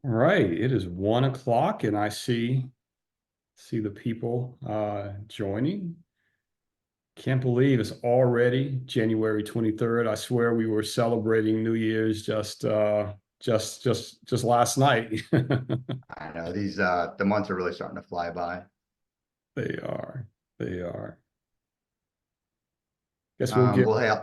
All right, it is 1 o'clock, and I see the people joining. Can't believe it's already January 23rd. I swear we were celebrating New Year's just last night. I know these the months are really starting to fly by. They are. They are. Guess we'll get Well, hey,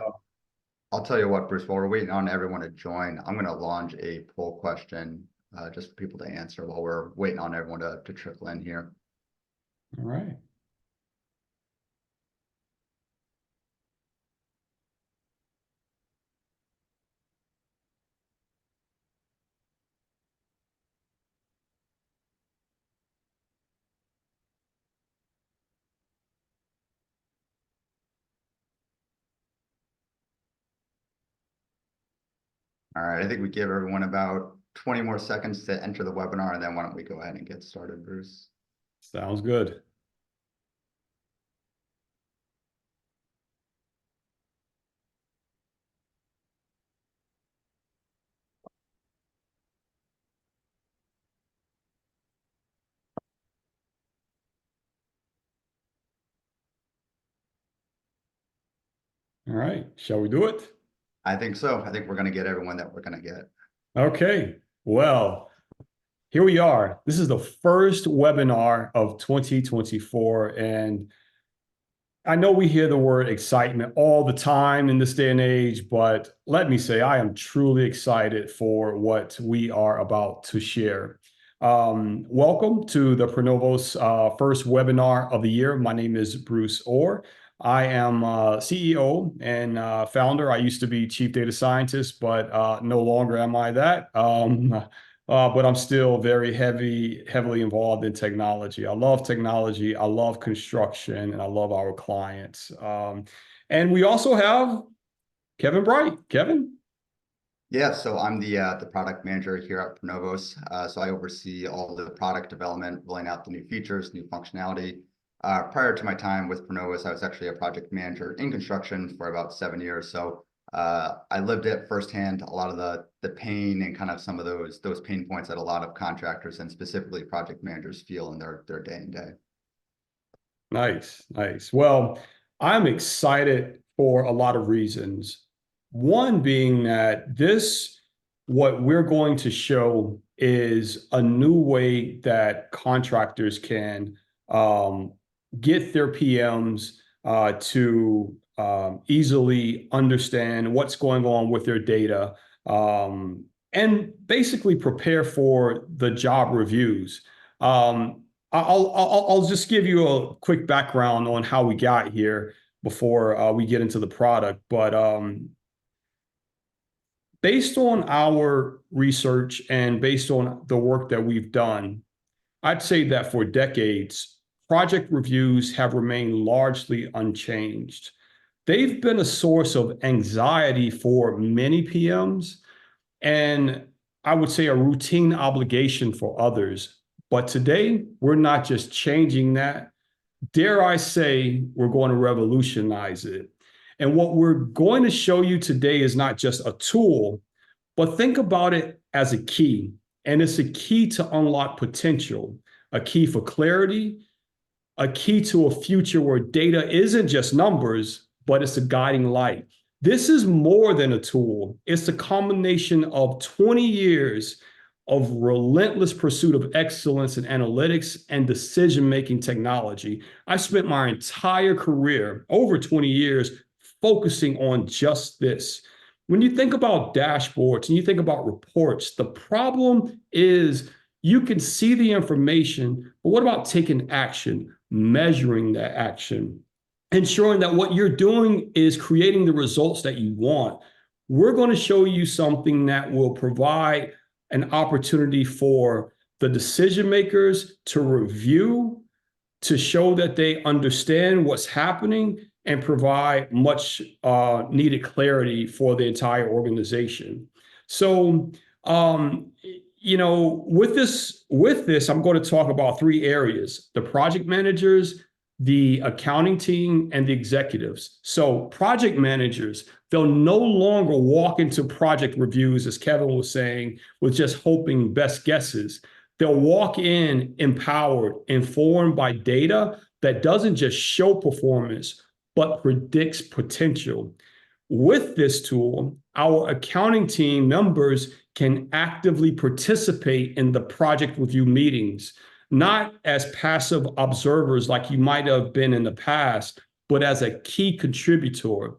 I'll tell you what, Bruce, while we're waiting on everyone to join, I'm going to launch a poll question just for people to answer while we're waiting on everyone to trickle in here. all right. All right, I think we give everyone about 20 more seconds to enter the webinar, and then why don't we go ahead and get started, Bruce? Sounds good. All right. Shall we do it? I think so. I think we're going to get everyone that we're going to get. Okay. Well, here we are. This is the first webinar of 2024, and I know we hear the word excitement all the time in this day and age, but let me say I am truly excited for what we are about to share. Welcome to the Pronovos first webinar of the year. My name is Bruce Orr. I am CEO and founder. I used to be chief data scientist, but no longer am I that. But I'm still very heavily involved in technology. I love technology. I love construction, and I love our clients. And we also have Kevin Bright. Kevin? Yeah, so I'm the product manager here at Pronovos. So I oversee all the product development, rolling out the new features, new functionality. Prior to my time with Pronovos, I was actually a project manager in construction for about 7 years. So I lived it firsthand, a lot of the pain and kind of some of those pain points that a lot of contractors and specifically project managers feel in their day and day. Nice, nice. Well, I'm excited for a lot of reasons. One being that what we're going to show is a new way that contractors can um, get their PMs to easily understand what's going on with their data and basically prepare for the job reviews. I'll just give you a quick background on how we got here before we get into the product. But based on our research and based on the work that we've done, I'd say that for decades, project reviews have remained largely unchanged. They've been a source of anxiety for many PMs, and I would say a routine obligation for others. But today, we're not just changing that. Dare I say, we're going to revolutionize it. And what we're going to show you today is not just a tool, but think about it as a key. And it's a key to unlock potential, a key for clarity, a key to a future where data isn't just numbers, but it's a guiding light. This is more than a tool. It's a combination of 20 years of relentless pursuit of excellence in analytics and decision-making technology. I spent my entire career, over 20 years, focusing on just this. When you think about dashboards and you think about reports, the problem is you can see the information, but what about taking action, measuring that action, ensuring that what you're doing is creating the results that you want? We're going to show you something that will provide an opportunity for the decision makers to review, to show that they understand what's happening, and provide much needed clarity for the entire organization. So, with this, I'm going to talk about three areas: the project managers, the accounting team, and the executives. So project managers, they'll no longer walk into project reviews, as Kevin was saying, with just hoping best guesses. They'll walk in empowered, informed by data that doesn't just show performance, but predicts potential. With this tool, our accounting team members can actively participate in the project review meetings, not as passive observers like you might have been in the past, but as a key contributor.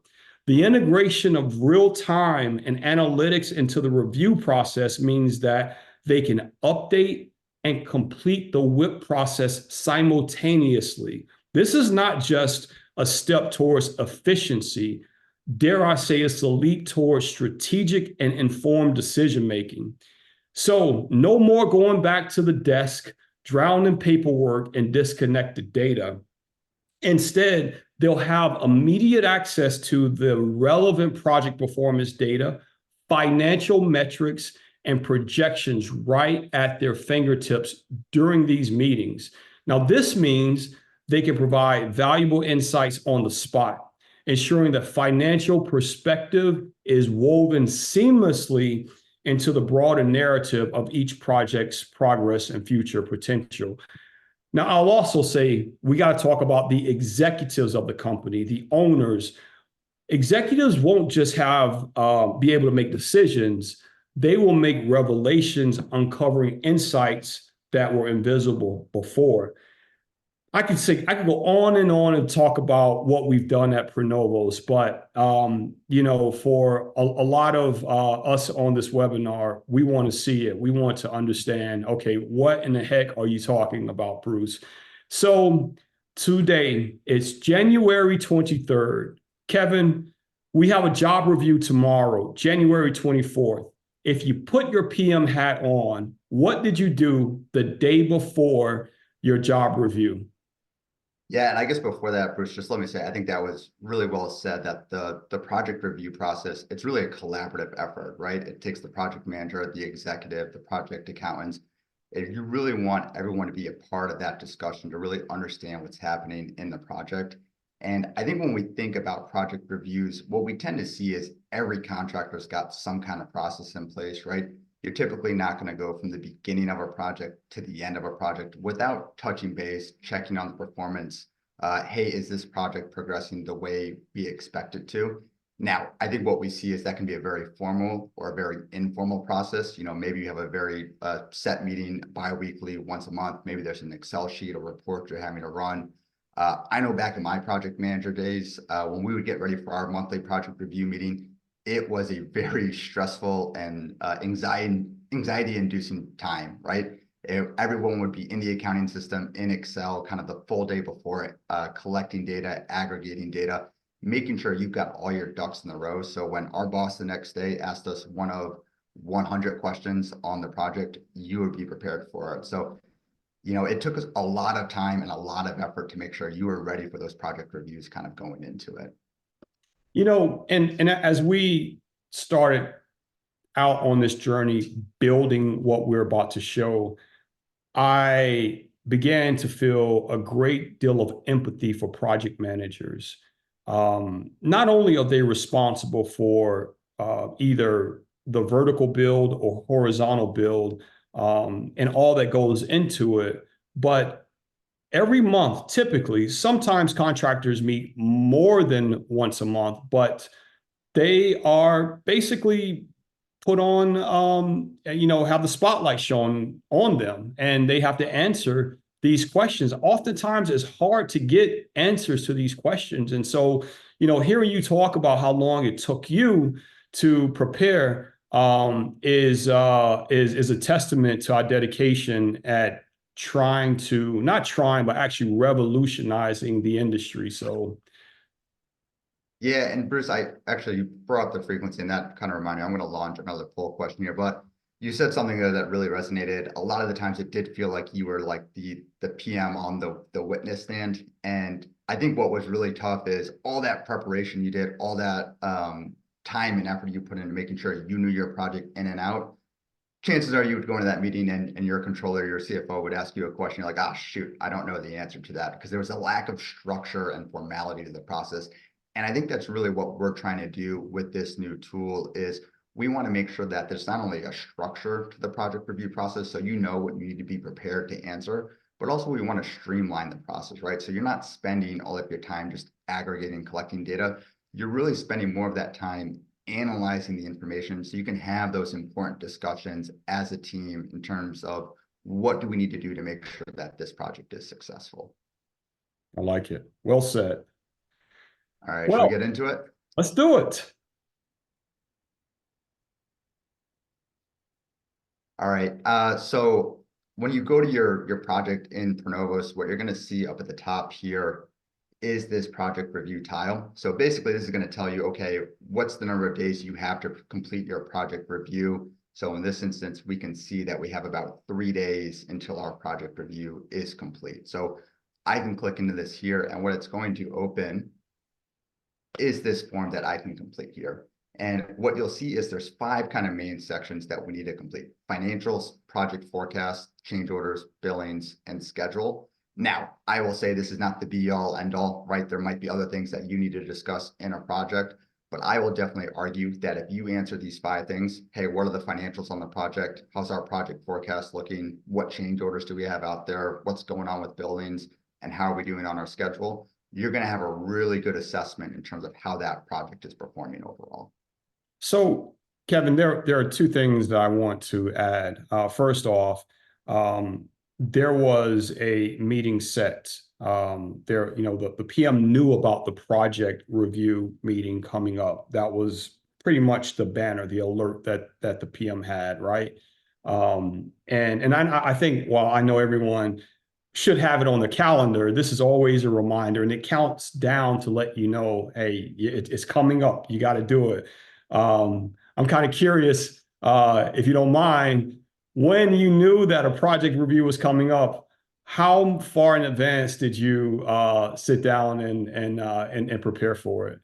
The integration of real time and analytics into the review process means that they can update and complete the WIP process simultaneously. This is not just a step towards efficiency. Dare I say, it's a leap towards strategic and informed decision making. So, no more going back to the desk, drowned in paperwork and disconnected data. Instead, they'll have immediate access to the relevant project performance data, financial metrics, and projections right at their fingertips during these meetings. Now, this means they can provide valuable insights on the spot, ensuring that financial perspective is woven seamlessly into the broader narrative of each project's progress and future potential. Now, I'll also say we got to talk about the executives of the company, the owners. Executives won't just have be able to make decisions; they will make revelations, uncovering insights that were invisible before. I could go on and talk about what we've done at Pronovos, but for a lot of us on this webinar, we want to see it. We want to understand, okay, what in the heck are you talking about, Bruce? So today, it's January 23rd. Kevin, we have a job review tomorrow, January 24th. If you put your PM hat on, what did you do the day before your job review? Yeah, and I guess before that, Bruce, just let me say, I think that was really well said, that the project review process, it's really a collaborative effort, right? It takes the project manager, the executive, the project accountants. If you really want everyone to be a part of that discussion, to really understand what's happening in the project. And I think when we think about project reviews, what we tend to see is every contractor's got some kind of process in place, right? You're typically not going to go from the beginning of a project to the end of a project without touching base, checking on the performance. Hey, is this project progressing the way we expect it to? Now, I think what we see is that can be a very formal or a very informal process. Maybe you have a very set meeting bi-weekly, once a month. Maybe there's an Excel sheet or report you're having to run. I know back in my project manager days, when we would get ready for our monthly project review meeting, it was a very stressful and anxiety-inducing time, right? Everyone would be in the accounting system, in Excel, kind of the full day before, collecting data, aggregating data, making sure you've got all your ducks in a row. So when our boss the next day asked us one of 100 questions on the project, you would be prepared for it. So, it took us a lot of time and a lot of effort to make sure you were ready for those project reviews kind of going into it. And as we started out on this journey, building what we're about to show, I began to feel a great deal of empathy for project managers. Not only are they responsible for either the vertical build or horizontal build and all that goes into it, but every month, typically, sometimes contractors meet more than once a month, but they are basically put on, have the spotlight shown on them, and they have to answer these questions. Oftentimes, it's hard to get answers to these questions. And so, hearing you talk about how long it took you to prepare is a testament to our dedication at but actually revolutionizing the industry. So yeah, and Bruce, I actually brought up the frequency, and that kind of reminded me, I'm going to launch another poll question here, but you said something there that really resonated. A lot of the times it did feel like you were like the PM on the witness stand. And I think what was really tough is all that preparation you did, all that time and effort you put into making sure you knew your project in and out, chances are you would go into that meeting and your controller, your CFO would ask you a question. You're like, ah, shoot, I don't know the answer to that, because there was a lack of structure and formality to the process. And I think that's really what we're trying to do with this new tool is we want to make sure that there's not only a structure to the project review process, so you know what you need to be prepared to answer, but also we want to streamline the process, right? So you're not spending all of your time just aggregating, collecting data. You're really spending more of that time analyzing the information so you can have those important discussions as a team in terms of what do we need to do to make sure that this project is successful. I like it. Well said. All right, should we Well, get into it? let's do it. All right, so when you go to your project in Pronovos, what you're going to see up at the top here is this project review tile. So basically, this is going to tell you, okay, what's the number of days you have to complete your project review. So in this instance, we can see that we have about 3 days until our project review is complete. So I can click into this here, and what it's going to open is this form that I can complete here. And what you'll see is there's 5 kind of main sections that we need to complete: financials, project forecast, change orders, billings, and schedule. Now, I will say this is not the be all end all, right? There might be other things that you need to discuss in a project, but I will definitely argue that if you answer these 5 things, hey, what are the financials on the project? How's our project forecast looking? What change orders do we have out there? What's going on with billings? And how are we doing on our schedule? You're going to have a really good assessment in terms of how that project is performing overall. So, Kevin, there are 2 things that I want to add. First off, there was a meeting set. The PM knew about the project review meeting coming up. That was pretty much the banner, the alert that the PM had, right? And I think, while I know everyone should have it on the calendar, this is always a reminder, and it counts down to let you know, hey, it's coming up. You got to do it. I'm kind of curious, if you don't mind, when you knew that a project review was coming up, how far in advance did you sit down and prepare for it?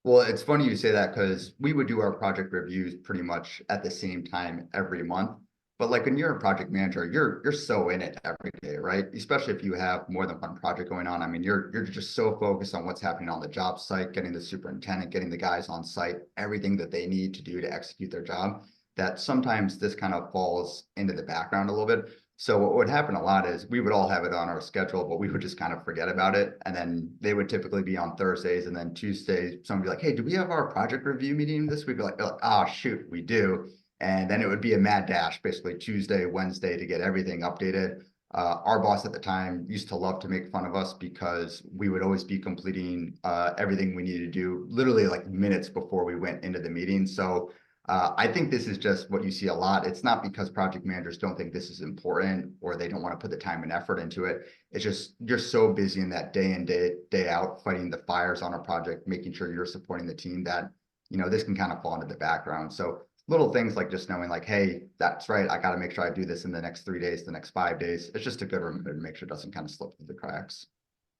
Well, it's funny you say that, because we would do our project reviews pretty much at the same time every month. But like when you're a project manager, you're so in it every day, right? Especially if you have more than one project going on. I mean, you're just so focused on what's happening on the job site, getting the superintendent, getting the guys on site, everything that they need to do to execute their job, that sometimes this kind of falls into the background a little bit. So what would happen a lot is we would all have it on our schedule, but we would just kind of forget about it. And then they would typically be on Thursdays, and then Tuesdays, somebody would be like, hey, do we have our project review meeting this week? We're like, oh, shoot, we do. And then it would be a mad dash, basically Tuesday, Wednesday, to get everything updated. Our boss at the time used to love to make fun of us because we would always be completing everything we needed to do literally like minutes before we went into the meeting. So I think this is just what you see a lot. It's not because project managers don't think this is important or they don't want to put the time and effort into it. It's just you're so busy in that day in, day out, fighting the fires on a project, making sure you're supporting the team, that this can kind of fall into the background. So little things like just knowing like, hey, that's right, I got to make sure I do this in the next 3 days, the next 5 days. It's just a good reminder to make sure it doesn't kind of slip through the cracks.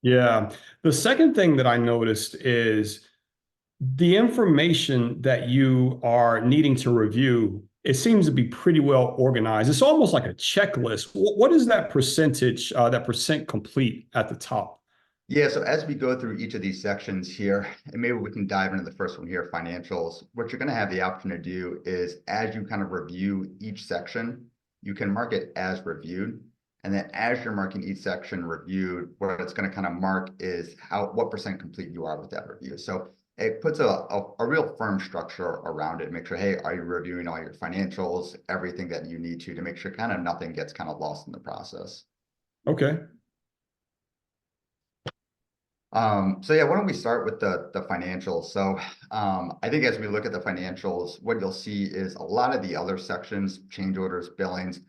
Yeah. The second thing that I noticed is the information that you are needing to review. It seems to be pretty well organized. It's almost like a checklist. What is that percentage, that percent complete at the top? Yeah, so as we go through each of these sections here, and maybe we can dive into the first one here, financials, what you're going to have the option to do is, as you kind of review each section, you can mark it as reviewed. And then as you're marking each section reviewed, what it's going to kind of mark is what percent complete you are with that review. So it puts a real firm structure around it. Make sure, hey, are you reviewing all your financials, everything that you need to make sure kind of nothing gets kind of lost in the process. Okay. So yeah, why don't we start with the financials? So I think as we look at the financials, what you'll see is a lot of the other sections, change orders, billings,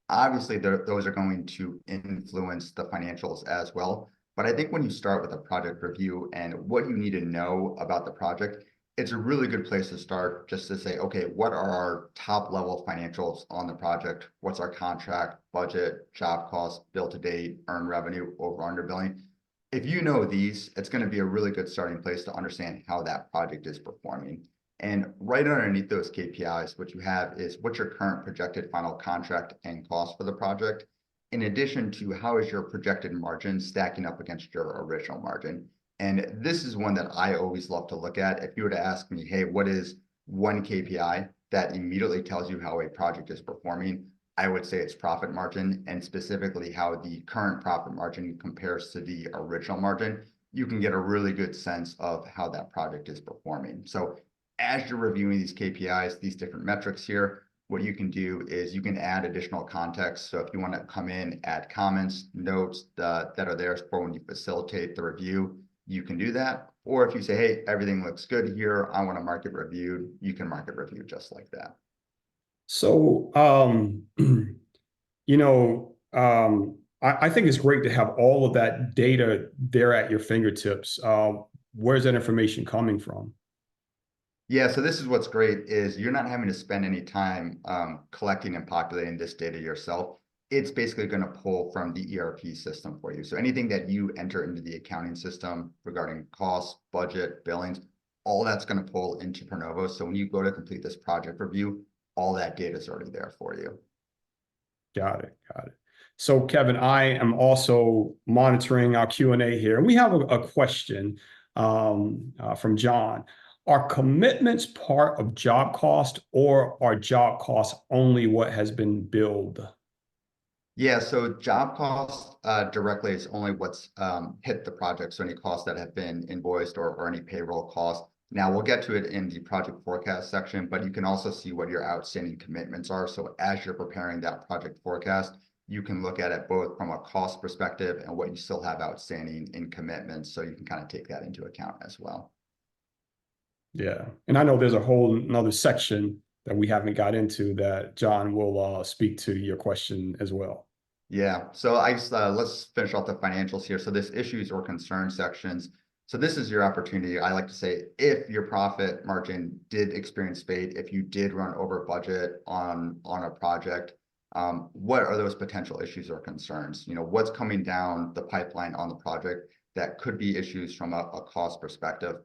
obviously those are going to influence the financials as well. But I think when you start with a project review and what you need to know about the project, it's a really good place to start, just to say, okay, what are our top level financials on the project? What's our contract, budget, job cost, bill to date, earned revenue, over under billing? If you know these, it's going to be a really good starting place to understand how that project is performing. And right underneath those KPIs, what you have is what's your current projected final contract and cost for the project, in addition to how is your projected margin stacking up against your original margin. And this is one that I always love to look at. If you were to ask me, hey, what is one KPI that immediately tells you how a project is performing, I would say it's profit margin, and specifically how the current profit margin compares to the original margin. You can get a really good sense of how that project is performing. So as you're reviewing these KPIs, these different metrics here, what you can do is you can add additional context. So if you want to come in, add comments, notes that are there for when you facilitate the review, you can do that. Or if you say, hey, everything looks good here, I want to mark it reviewed, you can mark it reviewed just like that. So, I think it's great to have all of that data there at your fingertips. Where's that information coming from? Yeah, so this is what's great is you're not having to spend any time collecting and populating this data yourself. It's basically going to pull from the ERP system for you. So anything that you enter into the accounting system regarding costs, budget, billings, all that's going to pull into Pronovo. So when you go to complete this project review, all that data is already there for you. Got it. Got it. So, Kevin, I am also monitoring our Q&A here. And we have a question from John. Are commitments part of job cost, or are job costs only what has been billed? Yeah, so job cost directly is only what's hit the project. So any costs that have been invoiced or any payroll costs. Now we'll get to it in the project forecast section, but you can also see what your outstanding commitments are. So as you're preparing that project forecast, you can look at it both from a cost perspective and what you still have outstanding in commitments. So you can kind of take that into account as well. Yeah. And I know there's a whole another section that we haven't got into that John will speak to your question as well. Yeah, so let's finish off the financials here. So this issues or concerns sections. So this is your opportunity. I like to say, if your profit margin did experience fade, if you did run over budget on a project, what are those potential issues or concerns? You know, what's coming down the pipeline on the project that could be issues from a cost perspective?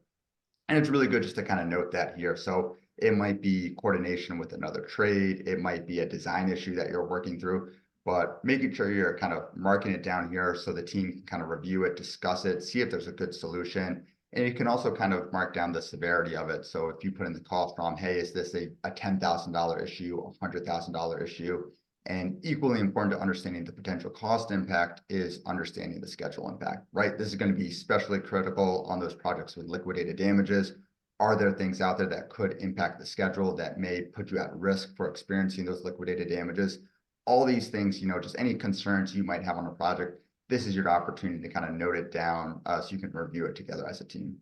And it's really good just to kind of note that here. So it might be coordination with another trade. It might be a design issue that you're working through, but making sure you're kind of marking it down here so the team can kind of review it, discuss it, see if there's a good solution. And you can also kind of mark down the severity of it. So if you put in the cost from, hey, is this a $10,000 issue, a $100,000 issue? And equally important to understanding the potential cost impact is understanding the schedule impact, right? This is going to be especially critical on those projects with liquidated damages. Are there things out there that could impact the schedule that may put you at risk for experiencing those liquidated damages? All these things, you know, just any concerns you might have on a project, this is your opportunity to kind of note it down so you can review it together as a team.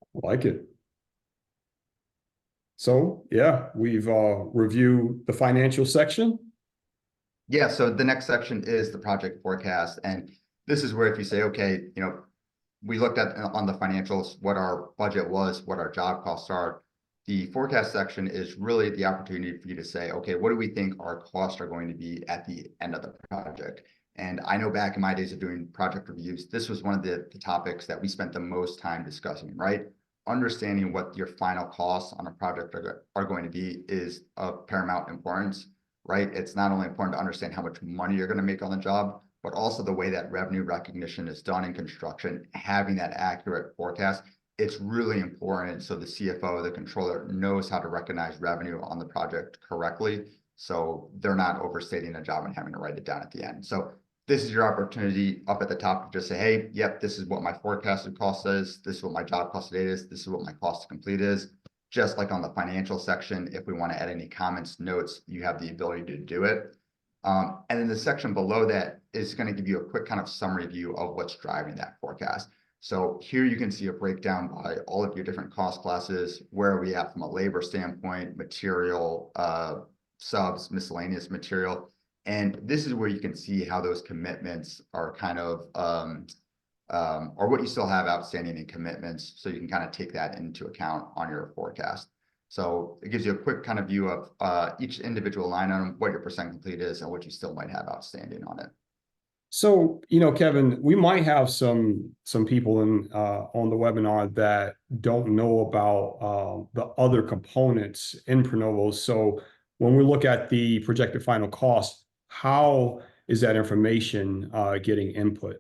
I like it. So, yeah, we've reviewed the financial section. Yeah, so the next section is the project forecast. And this is where if you say, okay, you know, we looked at on the financials, what our budget was, what our job costs are. The forecast section is really the opportunity for you to say, okay, what do we think our costs are going to be at the end of the project? And I know back in my days of doing project reviews, this was one of the topics that we spent the most time discussing, right? Understanding what your final costs on a project are going to be is of paramount importance, right? It's not only important to understand how much money you're going to make on the job, but also the way that revenue recognition is done in construction, having that accurate forecast. It's really important so the CFO, the controller, knows how to recognize revenue on the project correctly, so they're not overstating a job and having to write it down at the end. So this is your opportunity up at the top to just say, hey, yep, this is what my forecasted cost is. This is what my job cost to date is. This is what my cost to complete is. Just like on the financial section, if we want to add any comments, notes, you have the ability to do it. And then the section below that is going to give you a quick kind of summary view of what's driving that forecast. So here you can see a breakdown by all of your different cost classes, where are we at from a labor standpoint, material, subs, miscellaneous material. And this is where you can see how those commitments are kind of, or what you still have outstanding in commitments. So you can kind of take that into account on your forecast. So it gives you a quick kind of view of each individual line item, what your percent complete is, and what you still might have outstanding on it. So, Kevin, we might have some people on the webinar that don't know about the other components in Pronovo. So when we look at the projected final cost, how is that information getting input?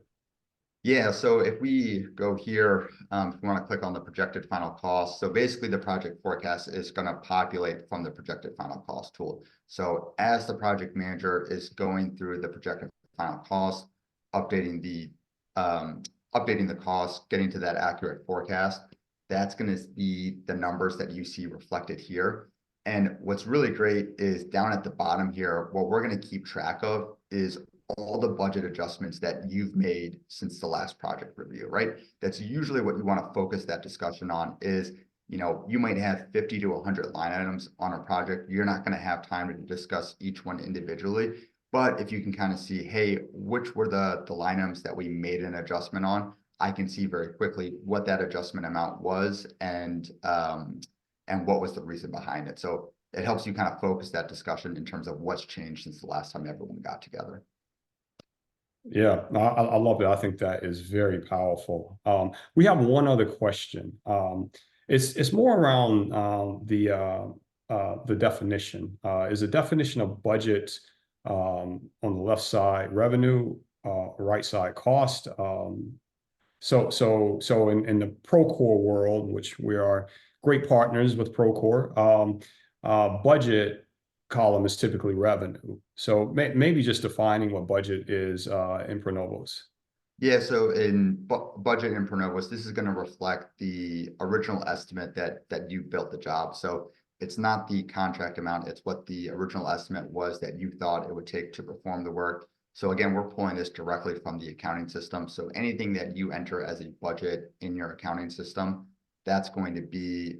Yeah, so if we go here, if we want to click on the projected final cost, so basically the project forecast is going to populate from the projected final cost tool. So as the project manager is going through the projected final cost, updating the updating the cost, getting to that accurate forecast, that's going to be the numbers that you see reflected here. And what's really great is down at the bottom here, what we're going to keep track of is all the budget adjustments that you've made since the last project review, right? That's usually what you want to focus that discussion on is, you might have 50 to 100 line items on a project. You're not going to have time to discuss each one individually. But if you can kind of see, hey, which were the line items that we made an adjustment on, I can see very quickly what that adjustment amount was and what was the reason behind it. So it helps you kind of focus that discussion in terms of what's changed since the last time everyone got together. Yeah, I love it. I think that is very powerful. We have one other question. It's more around the definition. Is the definition of budget on the left side revenue, right side cost? So in the Procore world, which we are great partners with Procore, budget column is typically revenue. So maybe just defining what budget is in Pronovos. Yeah, so in budget in Pronovos, this is going to reflect the original estimate that you built the job. So it's not the contract amount, it's what the original estimate was that you thought it would take to perform the work. So again, we're pulling this directly from the accounting system. So anything that you enter as a budget in your accounting system, that's going to be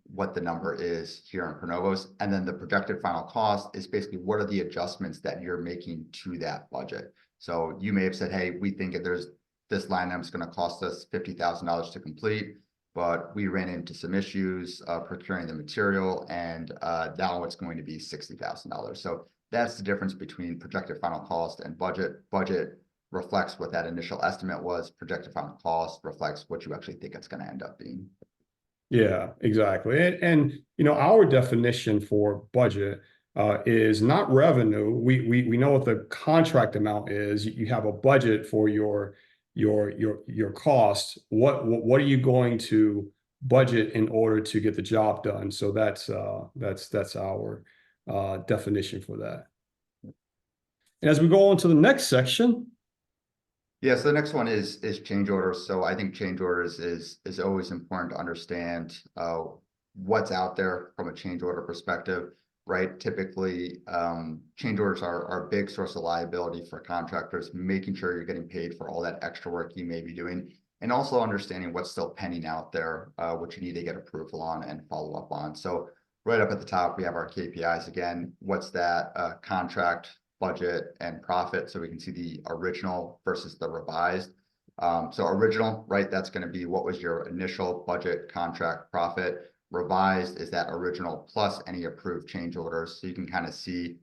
what the number is here in Pronovos. And then the projected final cost is basically what are the adjustments that you're making to that budget. So you may have said, hey, we think there's this line item is going to cost us $50,000 to complete, but we ran into some issues procuring the material, and now it's going to be $60,000. So that's the difference between projected final cost and budget. Budget reflects what that initial estimate was. Projected final cost reflects what you actually think it's going to end up being. Yeah, exactly. And our definition for budget is not revenue. We know what the contract amount is. You have a budget for your cost. What are you going to budget in order to get the job done? So that's our definition for that. And as we go on to the next section. Yeah, so the next one is change orders. So I think change orders is always important to understand what's out there from a change order perspective, right? Typically, change orders are a big source of liability for contractors, making sure you're getting paid for all that extra work you may be doing, and also understanding what's still pending out there, which you need to get approval on and follow up on. So right up at the top, we have our KPIs again. What's that contract, budget, and profit, so we can see the original versus the revised. So original, right, that's going to be what was your initial budget, contract, profit. Revised is that original plus any approved change orders. So you can kind of see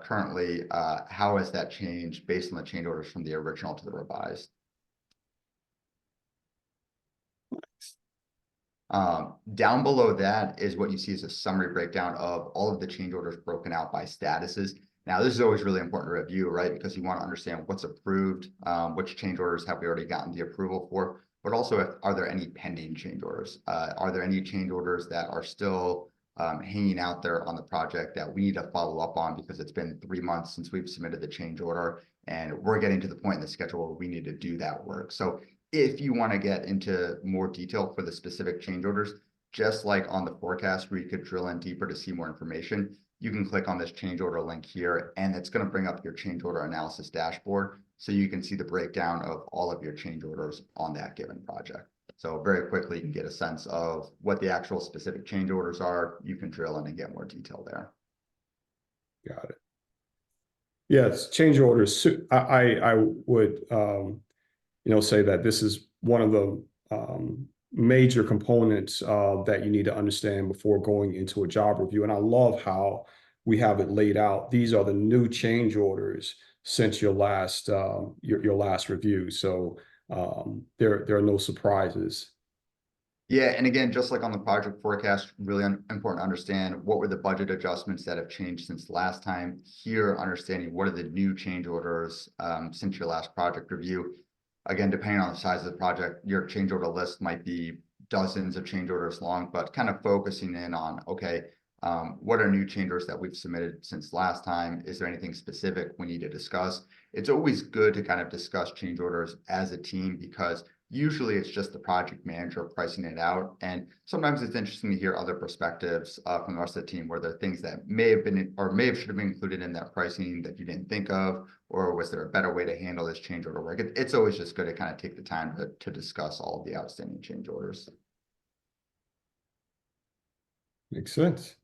currently how has that changed based on the change orders from the original to the revised. Down below that is what you see as a summary breakdown of all of the change orders broken out by statuses. Now, this is always really important to review, right? Because you want to understand what's approved, which change orders have we already gotten the approval for, but also are there any pending change orders? Are there any change orders that are still hanging out there on the project that we need to follow up on because it's been 3 months since we've submitted the change order and we're getting to the point in the schedule where we need to do that work. So if you want to get into more detail for the specific change orders, just like on the forecast where you could drill in deeper to see more information, you can click on this change order link here, and it's going to bring up your change order analysis dashboard so you can see the breakdown of all of your change orders on that given project. So very quickly, you can get a sense of what the actual specific change orders are. You can drill in and get more detail there. Got it. Yes, change orders. I would say that this is one of the major components that you need to understand before going into a job review. And I love how we have it laid out. These are the new change orders. since your last review. So there are no surprises. Yeah, and again, just like on the project forecast, really important to understand what were the budget adjustments that have changed since last time. Here, understanding what are the new change orders since your last project review. Again, depending on the size of the project, your change order list might be dozens of change orders long, but kind of focusing in on, okay, what are new change orders that we've submitted since last time? Is there anything specific we need to discuss? It's always good to kind of discuss change orders as a team, because usually it's just the project manager pricing it out. And sometimes it's interesting to hear other perspectives from the rest of the team, where there are things that may have been or may have should have been included in that pricing that you didn't think of, or was there a better way to handle this change order work? It's always just good to kind of take the time to discuss all of the outstanding change orders. Makes sense.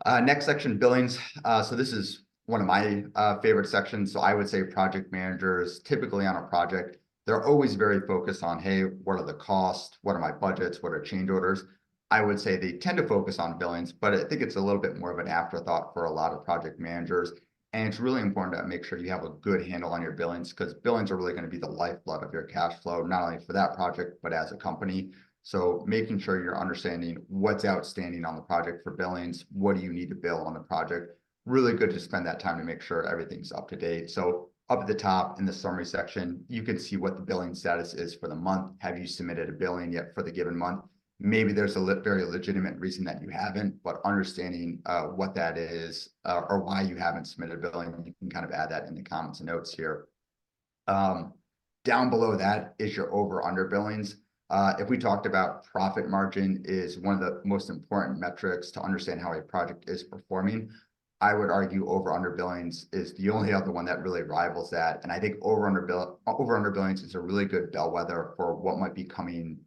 Next section, billings. So this is one of my favorite sections. So I would say project managers, typically on a project, they're always very focused on, hey, what are the costs? What are my budgets? What are change orders? I would say they tend to focus on billings, but I think it's a little bit more of an afterthought for a lot of project managers. And it's really important to make sure you have a good handle on your billings, because billings are really going to be the lifeblood of your cash flow, not only for that project, but as a company. So making sure you're understanding what's outstanding on the project for billings, what do you need to bill on the project? Really good to spend that time to make sure everything's up to date. So up at the top in the summary section, you can see what the billing status is for the month. Have you submitted a billing yet for the given month? Maybe there's a very legitimate reason that you haven't, but understanding what that is or why you haven't submitted a billing, you can kind of add that in the comments and notes here. Down below that is your over/under billings. If we talked about profit margin is one of the most important metrics to understand how a project is performing, I would argue over/under billings is the only other one that really rivals that. And I think over/under billings is a really good bellwether for what might be coming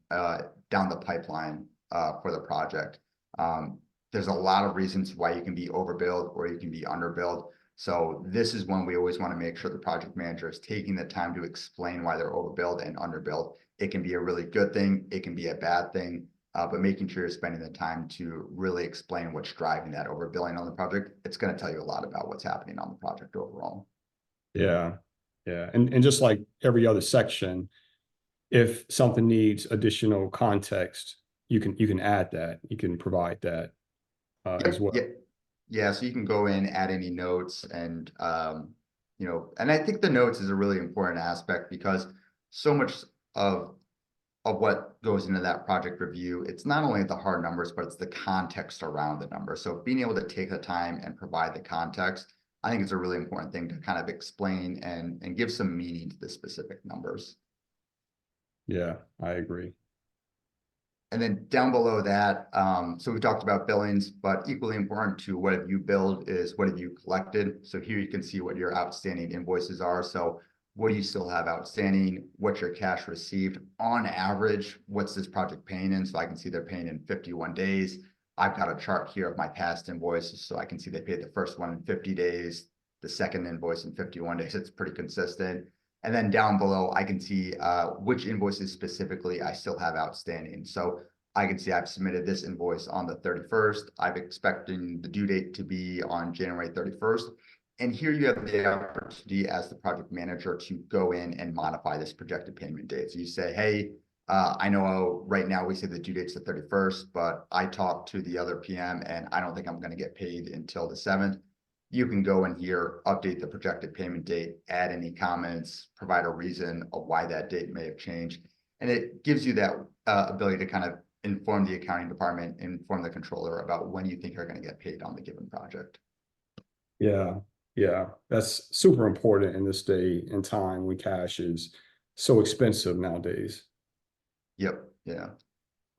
down the pipeline for the project. There's a lot of reasons why you can be overbilled or you can be underbilled. So this is one we always want to make sure the project manager is taking the time to explain why they're overbilled and underbilled. It can be a really good thing, it can be a bad thing, but making sure you're spending the time to really explain what's driving that overbilling on the project, it's going to tell you a lot about what's happening on the project overall. Yeah. Yeah. And just like every other section, if something needs additional context, you can add that, you can provide that as well. Yeah. So you can go in, add any notes, and and I think the notes is a really important aspect, because so much of what goes into that project review, it's not only the hard numbers, but it's the context around the numbers. So being able to take the time and provide the context, I think it's a really important thing to kind of explain and give some meaning to the specific numbers. Yeah, I agree. And then down below that, so we talked about billings, but equally important to what have you billed is what have you collected. So here you can see what your outstanding invoices are. So what do you still have outstanding? What's your cash received? On average, what's this project paying in? So I can see they're paying in 51 days. I've got a chart here of my past invoices, so I can see they paid the first one in 50 days, the second invoice in 51 days. It's pretty consistent. And then down below, I can see which invoices specifically I still have outstanding. So I can see I've submitted this invoice on the 31st. I'm expecting the due date to be on January 31st. And here you have the opportunity as the project manager to go in and modify this projected payment date. So you say, hey, I know right now we say the due date's the 31st, but I talked to the other PM and I don't think I'm going to get paid until the 7th. You can go in here, update the projected payment date, add any comments, provide a reason of why that date may have changed. And it gives you that ability to kind of inform the accounting department, inform the controller about when you think you're going to get paid on the given project. Yeah. Yeah. That's super important in this day and time when cash is so expensive nowadays. Yep. Yeah.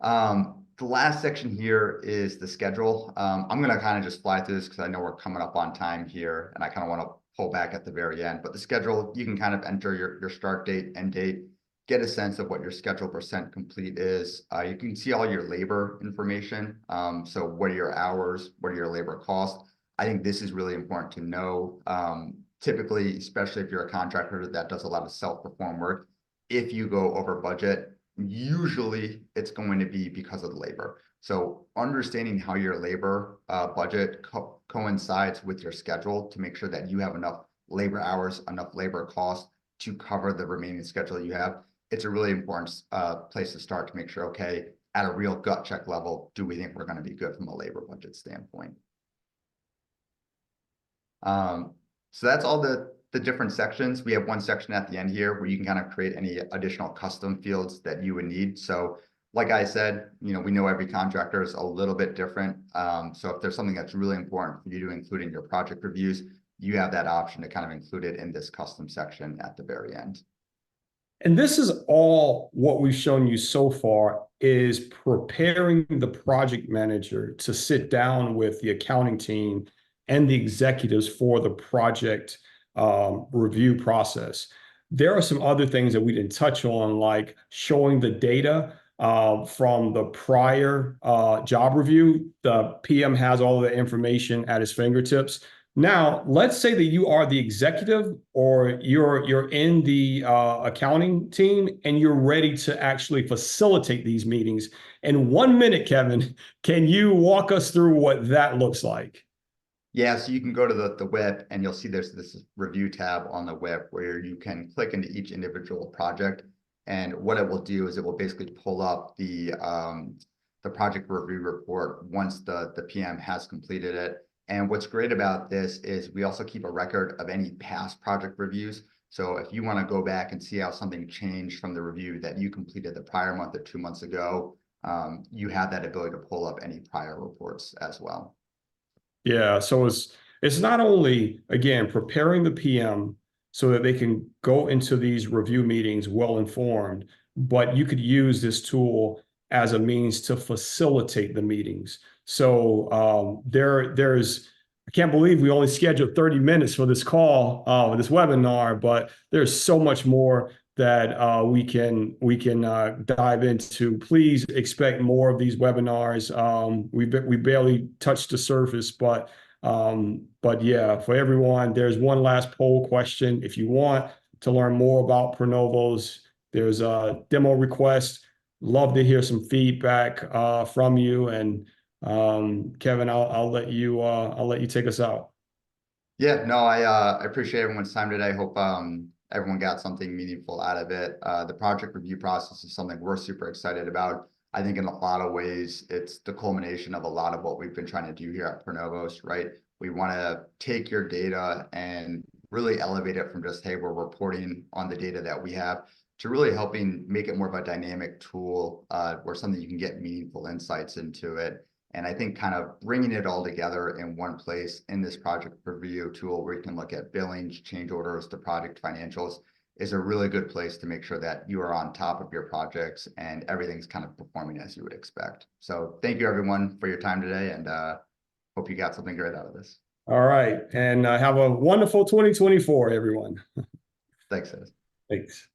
The last section here is the schedule. I'm going to kind of just fly through this because I know we're coming up on time here and I kind of want to pull back at the very end. But the schedule, you can kind of enter your start date, end date, get a sense of what your schedule % complete is. You can see all your labor information. So what are your hours? What are your labor costs? I think this is really important to know. Typically, especially if you're a contractor that does a lot of self-perform work, if you go over budget, usually it's going to be because of the labor. So understanding how your labor budget coincides with your schedule to make sure that you have enough labor hours, enough labor costs to cover the remaining schedule you have. It's a really important place to start to make sure, okay, at a real gut check level, do we think we're going to be good from a labor budget standpoint? So that's all the different sections. We have one section at the end here where you can kind of create any additional custom fields that you would need. So like I said, we know every contractor is a little bit different. So if there's something that's really important for you to include in your project reviews, you have that option to kind of include it in this custom section at the very end. And this is all what we've shown you so far is preparing the project manager to sit down with the accounting team and the executives for the project review process. There are some other things that we didn't touch on, like showing the data from the prior job review. The PM has all the information at his fingertips. Now, let's say that you are the executive or you're in the accounting team and you're ready to actually facilitate these meetings. In 1 minute, Kevin, can you walk us through what that looks like? Yeah, so you can go to the web and you'll see there's this review tab on the web where you can click into each individual project. And what it will do is it will basically pull up the project review report once the PM has completed it. And what's great about this is we also keep a record of any past project reviews. So if you want to go back and see how something changed from the review that you completed the prior month or 2 months ago, you have that ability to pull up any prior reports as well. Yeah, so it's not only, again, preparing the PM so that they can go into these review meetings well informed, but you could use this tool as a means to facilitate the meetings. So I can't believe we only scheduled 30 minutes for this call, this webinar, but there's so much more that we can dive into. Please expect more of these webinars. We barely touched the surface, but yeah, for everyone, there's one last poll question. If you want to learn more about Pronovos, there's a demo request. Love to hear some feedback from you. And Kevin, I'll let you take us out. Yeah, no, I appreciate everyone's time today. I hope everyone got something meaningful out of it. The project review process is something we're super excited about. I think in a lot of ways, it's the culmination of a lot of what we've been trying to do here at Pronovos, right? We want to take your data and really elevate it from just, hey, we're reporting on the data that we have, to really helping make it more of a dynamic tool where something you can get meaningful insights into it. And I think kind of bringing it all together in one place in this project review tool where you can look at billings, change orders, the project financials is a really good place to make sure that you are on top of your projects and everything's kind of performing as you would expect. So thank you everyone for your time today, and hope you got something great out of this. All right. And have a wonderful 2024, everyone. Thanks, guys. Thanks.